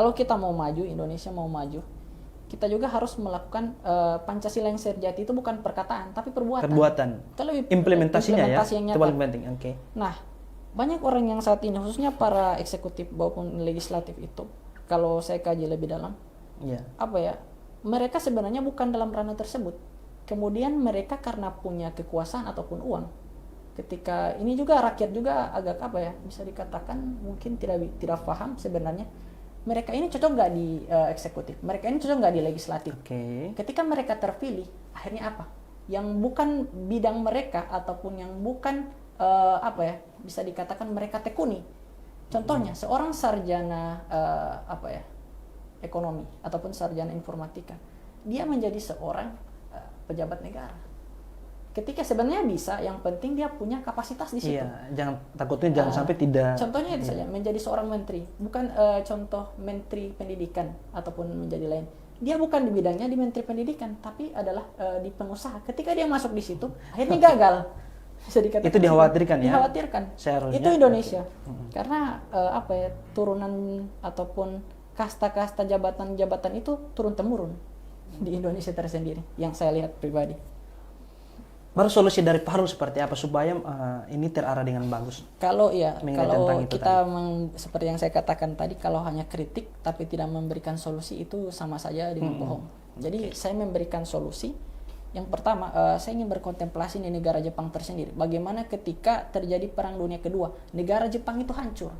Kalau kita mau maju, Indonesia mau maju, kita juga harus melakukan Pancasila yang sejati itu bukan perkataan, tapi perbuatan. Itu lebih Implementasinya implementasi yang ya, nyata. itu paling penting. Oke. Nah, banyak orang yang saat ini, khususnya para eksekutif maupun legislatif itu, kalau saya kaji lebih dalam, mereka sebenarnya bukan dalam ranah tersebut. Kemudian mereka karena punya kekuasaan ataupun uang, ketika ini juga rakyat juga agak bisa dikatakan mungkin tidak paham sebenarnya. Mereka ini cocok nggak di eksekutif, mereka ini cocok nggak di legislatif. Ketika mereka terpilih, akhirnya apa? Yang bukan bidang mereka ataupun yang bukan bisa dikatakan mereka tekuni. Contohnya seorang sarjana ekonomi ataupun sarjana informatika, dia menjadi seorang pejabat negara. Ketika sebenarnya bisa, yang penting dia punya kapasitas di situ. Iya, jangan sampai tidak. Contohnya itu saja, menjadi seorang menteri, bukan contoh menteri pendidikan ataupun menjadi lain. Dia bukan di bidangnya di menteri pendidikan, tapi adalah di pengusaha. Ketika dia masuk di situ, akhirnya gagal. Bisa dikatakan itu dikhawatirkan ya. Dikhawatirkan. Seharusnya itu Indonesia. Karena turunan ataupun kasta-kasta jabatan-jabatan itu turun temurun di Indonesia tersendiri, yang saya lihat pribadi. Baru solusi dari Pak Harun seperti apa supaya ini terarah dengan bagus? Kalau kita seperti yang saya katakan tadi, kalau hanya kritik tapi tidak memberikan solusi, itu sama saja dengan bohong. Jadi saya memberikan solusi. Yang pertama, saya ingin berkontemplasi di negara Jepang tersendiri. Bagaimana ketika terjadi Perang Dunia Kedua, negara Jepang itu hancur.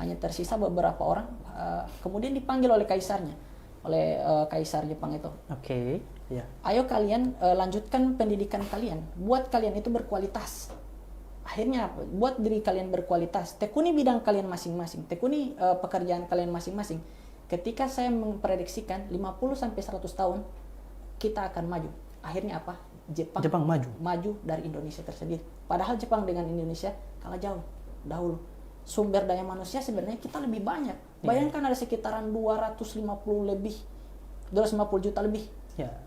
Hanya tersisa beberapa orang, kemudian dipanggil oleh kaisarnya, oleh kaisar Jepang itu. Ayo kalian lanjutkan pendidikan kalian, buat kalian itu berkualitas. Akhirnya apa? Buat diri kalian berkualitas, tekuni bidang kalian masing-masing, tekuni pekerjaan kalian masing-masing. Ketika saya memprediksikan 50-100 tahun kita akan maju. Akhirnya apa? Jepang maju dari Indonesia tersendiri. Padahal Jepang dengan Indonesia kalah jauh dahulu. Sumber daya manusia sebenarnya kita lebih banyak. Bayangkan ada sekitaran 250 juta lebih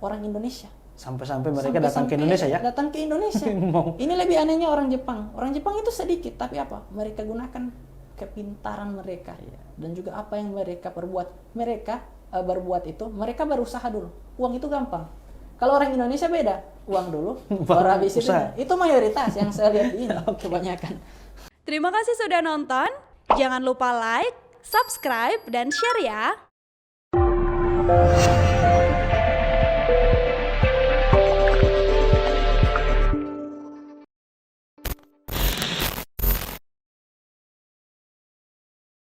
orang Indonesia. Sampai mereka datang ke Indonesia ya? Datang ke Indonesia. Ini lebih anehnya orang Jepang. Orang Jepang itu sedikit, tapi apa? Mereka gunakan kepintaran mereka. Dan juga apa yang mereka perbuat. Mereka berbuat itu, mereka berusaha dulu. Uang itu gampang. Kalau orang Indonesia beda. Uang dulu, baru habis itu. Itu mayoritas yang saya lihat ini. Kebanyakan. Terima kasih sudah nonton. Jangan lupa like, subscribe, dan share ya.